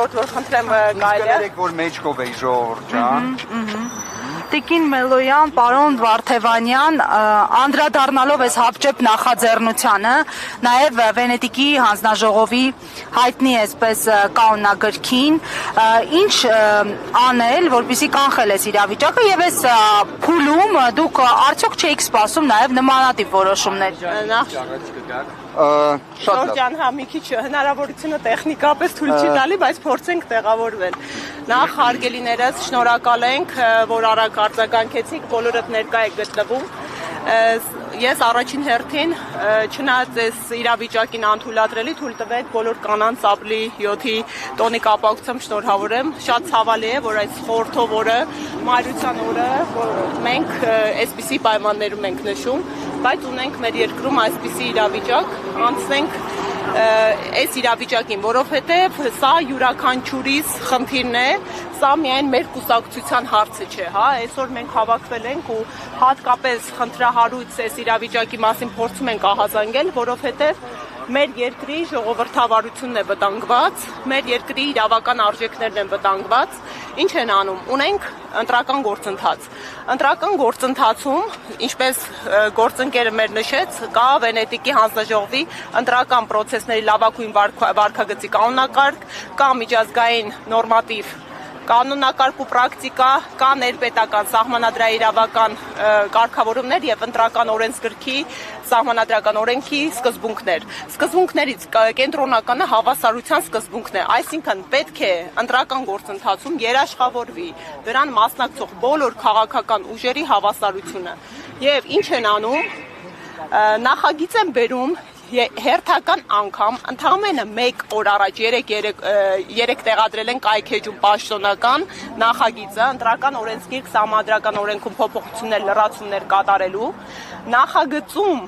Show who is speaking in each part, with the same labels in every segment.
Speaker 1: ժողովուրդ որ խնդրեմ գայլը։
Speaker 2: Իսկ որ մեջքով էի ժողովուրդ ջան։
Speaker 3: Տիկին Մելոյան, պարոն Վարդևանյան, անդրադառնալով այս հապճեպ նախաձեռնությանը, նաև Վենետիկի հանձնաժողովի հայտնի այսպես կանոնագրքին, ինչ անել, որպեսզի կանխել այս իրավիճակը եւ այս փուլում դուք արդյոք չէիք սպասում նաև նմանատիպ որոշումներ։
Speaker 1: Շատ լավ։ Հա մի քիչ հնարավորությունը տեխնիկապես թույլ չի տալի, բայց փորձենք տեղավորվել։ Նախ հարգելիներս շնորհակալ ենք, որ արագ արձագանքեցիք, բոլորդ ներկա եք գտնվում։ Ես առաջին հերթին չնայած այս իրավիճակին անթույլատրելի թույլ տվեք բոլոր կանանց ապրիլի 7-ի տոնի կապակցությամբ շնորհավոր եմ։ Շատ ցավալի է, որ այս խորհրդով օրը, մայրության օրը, մենք այսպիսի պայմաններում ենք նշում, բայց ունենք մեր երկրում այսպիսի իրավիճակ, անցնենք այս իրավիճակին, որովհետև սա յուրաքանչյուրիս խնդիրն է, սա միայն մեր կուսակցության հարցը չէ, հա, այսօր մենք հավաքվել ենք ու հատկապես խնդրահարույց այս իրավիճակի մասին փորձում ենք ահազանգել, որովհետև մեր երկրի ժողովրդավարությունն է վտանգված, մեր երկրի իրավական արժեքներն են վտանգված, ինչ են անում, ունենք ընտրական գործընթաց, ընտրական գործընթացում, ինչպես գործընկերը մեր նշեց, կա Վենետիկի հանձնաժողովի ընտրական պրոցեսների լավագույն վարքագծի կանոնակարգ, կա միջազգային նորմատիվ կանոնակարգ ու պրակտիկա, կա ներպետական սահմանադրաիրավական կարգավորումներ եւ ընտրական օրենսգրքի սահմանադրական օրենքի սկզբունքներ։ Սկզբունքներից կենտրոնականը հավասարության սկզբունքն է, այսինքն պետք է ընտրական գործընթացում երաշխավորվի դրան մասնակցող բոլոր քաղաքական ուժերի հավասարությունը։ Եվ ինչ են անում, նախագիծ են բերում հերթական անգամ ընդամենը մեկ օր առաջ երեք տեղադրել են կայքեջում պաշտոնական նախագիծը ընտրական օրենսգիրք սահմանադրական օրենքում փոփոխություններ լրացումներ կատարելու նախագծում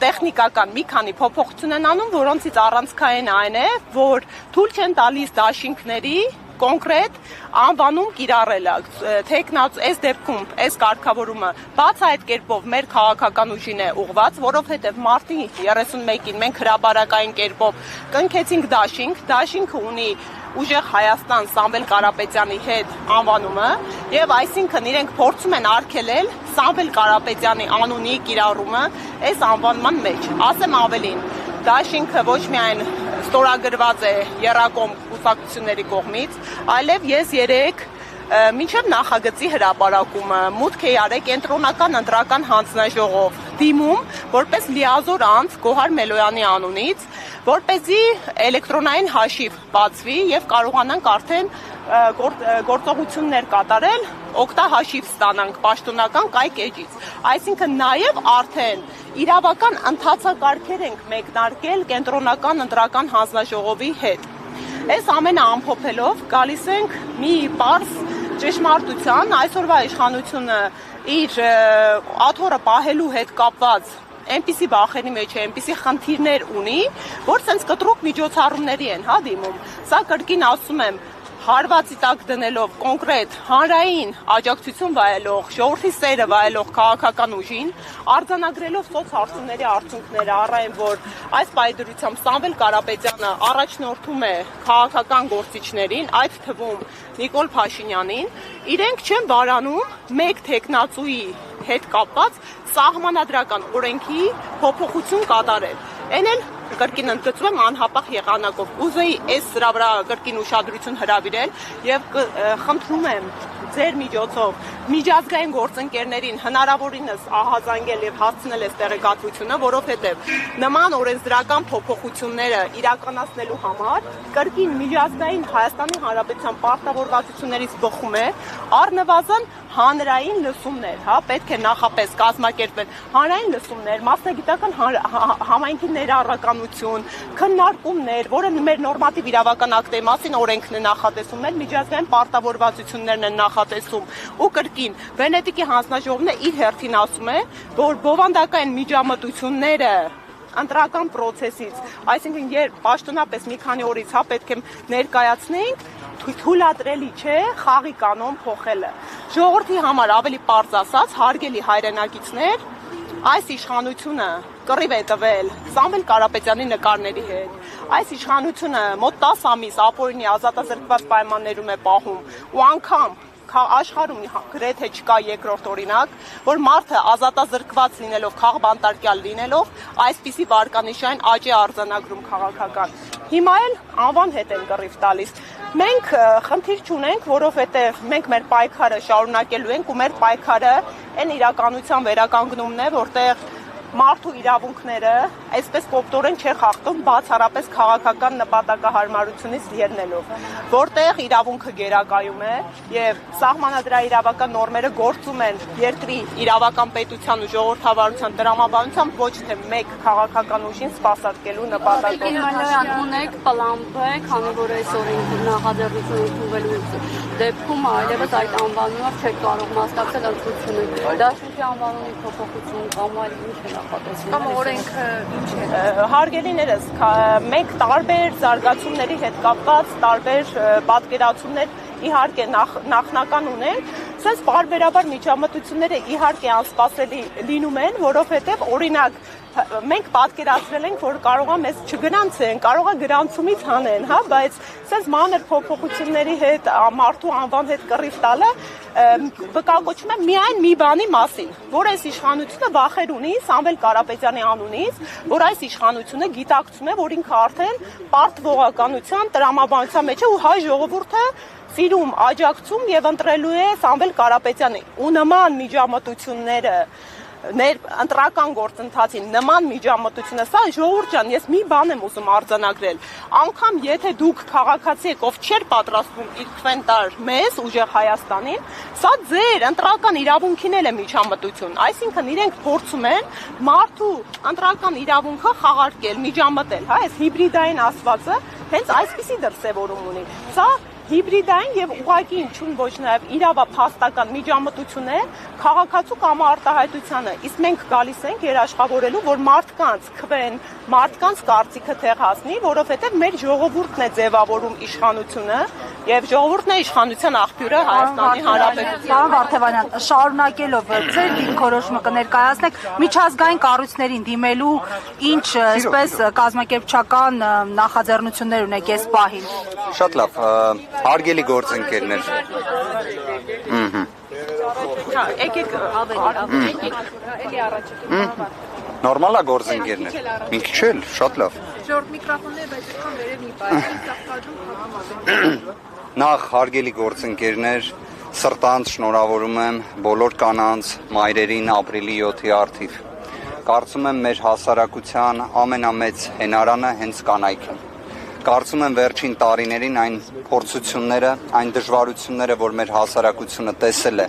Speaker 1: տեխնիկական մի քանի փոփոխություն են անում, որոնցից առանցքային այն է, որ թույլ չեն տալիս դաշինքների կոնկրետ անվանում կիրառելը, թեկնած այս դեպքում, այս կարգավորումը բաց այդ կերպով մեր քաղաքական ուժին է ուղված, որովհետև մարտի 31-ին մենք հրաբարակային կերպով կնքեցինք դաշինքը ունի Ուժեղ Հայաստան Սամվել Կարապետյանի հետ անվանումը եւ այսինքն իրենք փորձում են արգելել Սամվել Կարապետյանի անունի կիրառումը այս անվանման մեջ, ասեմ ավելին, դաշինքը ոչ միայն ստորագրված է եռակողմ կուսակցությունների կողմից, այլև ես երեք մինչև նախագծի հրապարակումը մուտք է արել կենտրոնական ընտրական հանձնաժողով դիմում, որպես լիազոր անձ Գոհար Մելոյանի անունից, որպեսզի էլեկտրոնային հաշիվ բացվի եւ կարողանանք արդեն գործողություններ կատարել, օգտահաշիվ ստանանք պաշտոնական կայք էջից։ Այսինքն նաեւ արդեն իրավական ընթացակարգեր ենք մեկնարկել կենտրոնական ընտրական հանձնաժողովի հետ։ Այս ամենը ամփոփելով գալիս ենք մի պարզ ճշմարտության, այսօրվա իշխանությունը իր աթոռը պահելու հետ կապված այնպիսի բախերի մեջ է, այնպիսի խնդիրներ ունի, որ սենց կտրուկ միջոցառումների են, հա, դիմում։ Սա կրկին ասում եմ, հարվածի տակ դնելով կոնկրետ հանրային աջակցություն վայելող, ժողովրդի սերը վայելող քաղաքական ուժին, արձանագրելով սոցհարցումների արդյունքները, առայն որ այս պայդրությամբ Սամվել Կարապետյանը առաջնորդում է քաղաքական գործիչներին, այդ թվում Նիկոլ Փաշինյանին, իրենք չեն բարանում մեկ թեկնածուի հետ կապված սահմանադրական օրենքի փոփոխություն կատարել։ Էն էլ կրկին ընդգծում եմ անհապաղ եղանակով։ Ուզեի այս սրա վրա կրկին ուշադրություն հրավիրել եւ խնդրում եմ ձեր միջոցով միջազգային գործընկերներին հնարավորինս ահազանգել եւ հասցնել այս տեղեկատվությունը, որովհետեւ նման օրենսդրական փոփոխությունները իրականացնելու համար կրկին միջազգային Հայաստանի Հանրապետության պարտավորվածություններից բխում է առնվազն հանրային լսումներ, հա, պետք է նախապես կազմակերպել հանրային լսումներ, մասնագիտական համայնքի ներառականություն, քննարկումներ, որը մեր նորմատիվ իրավական ակտերի մասին օրենքն է նախատեսում, մեր միջազգային պարտավորվածություններն են նախատեսում, ու կրկին Վենետիկի հանձնաժողովն է իր հերթին ասում է, որ բովանդակային միջամտությունները ընտրական պրոցեսից, այսինքն երբ պաշտոնապես մի քանի օրից հա պետք է ներկայացնենք, թույլատրելի չէ խաղի կանոն փոխելը։ Ժողովրդի համար ավելի պարզ ասած, հարգելի հայրենակիցներ, այս իշխանությունը կռիվ է տվել Սամվել Կարապետյանի նկարների հետ, այս իշխանությունը մոտ 10 ամիս ապօրինի ազատազրկված պայմաններում է պահում ու անգամ աշխարհում գրեթե չկա երկրորդ օրինակ, որ մարդը ազատազրկված լինելով, քաղբանտարկյալ լինելով, այսպիսի վարկանիշային աճ է արձանագրում քաղաքական։ Հիմա էլ անվան հետ են կռիվ տալիս։ Մենք խնդիր չունենք, որովհետև մենք մեր պայքարը շարունակելու ենք ու մեր պայքարը այն իրականության վերականգնումն է, որտեղ մարդու իրավունքները այսպես կոպտորեն չէ խախտում բացառապես քաղաքական նպատակահարմարությունից ելնելով, որտեղ իրավունքը գերակայում է եւ սահմանադրաիրավական նորմերը գործում են երկրի իրավական պետության ու ժողովրդավարության տրամաբանությամբ ոչ թե մեկ քաղաքական ուժին սպասարկելու նպատակով։
Speaker 4: Ունեք պլան B, քանի որ այս օրենքի նախաձեռնությունը ընդունվելու դեպքում այլևս այդ անվանումը չեք կարող մասնակցել ընտրություններին։ Դաշնքի անվանումի փոփոխություն կամ այլ ինչ է նախատեսվում։
Speaker 3: Կամ օրենքը ինչ է։
Speaker 1: Հարգելիներս, մենք տարբեր զարգացումների հետ կապված տարբեր պատկերացումներ իհարկե նախնական ունեն, սենց պարբերաբար միջամտությունները իհարկե անսպասելի լինում են, որովհետև օրինակ մենք պատկերացրել ենք, որ կարողա մեզ չգրանցեն, կարողա գրանցումից հանեն, հա, բայց սենց մանր փոփոխությունների հետ մարդու անվան հետ կռիվ տալը վկայակոչում է միայն մի բանի մասին, որ այս իշխանությունը վախեր ունի Սամվել Կարապետյանի անունից, որ այս իշխանությունը գիտակցում է, որ ինքը արդեն պարտվողականության տրամաբանության մեջ է ու հայ ժողովուրդը սիրում, աջակցում եւ ընտրելու է Սամվել Կարապետյանի ու նման միջամտությունները ընտրական գործընթացին նման միջամտությունը, սա ժողովուրդ ջան, ես մի բան եմ ուզում արձանագրել, անգամ եթե դուք քաղաքացի եք, ով չէր պատրաստվում իր քվեն տար մեզ ուժեղ Հայաստանին, սա ձեր ընտրական իրավունքին էլ է միջամտություն, այսինքն իրենք փորձում են մարդու ընտրական իրավունքը խաղարկել, միջամտել, հա, այս հիբրիդային ասվածը հենց այսպիսի դրսևորում ունի, սա հիբրիդային եւ ուղղակի ինչուն ոչ նաեւ իրավափաստական միջամտություն է քաղաքացու կամ արտահայտությանը, իսկ մենք գալիս ենք երաշխավորելու, որ մարդկանց քվեն, մարդկանց կարծիքը տեղ հասնի, որովհետեւ մեր ժողովուրդն է ձևավորում իշխանությունը եւ ժողովուրդն է իշխանության աղբյուրը Հայաստանի Հանրապետության։
Speaker 3: Պարոն Վարդևանյան, շարունակելով ձեր դիրքորոշումը կներկայացնեք միջազգային կառույցներին դիմելու ինչ այսպես կազմակերպչական նախաձեռնություններ ունեք այս պահին։
Speaker 5: Շատ լավ, հարգելի գործընկերներ։
Speaker 1: Եկեք ավելի առաջ։
Speaker 5: Նորմալ է գործընկերներ։ Մի քիչ էլ, շատ լավ։
Speaker 3: Ժորդ միկրոֆոնները բայց այդքան վերև մի պայթի,
Speaker 5: Նախ հարգելի գործընկերներ, սրտանց շնորհավորում եմ բոլոր կանանց, մայրերին ապրիլի 7-ի առթիվ։ Կարծում եմ մեր հասարակության ամենամեծ հենարանը հենց կանայքն է։ Կարծում եմ վերջին տարիներին այն փորձությունները, այն դժվարությունները, որ մեր հասարակությունը տեսել է,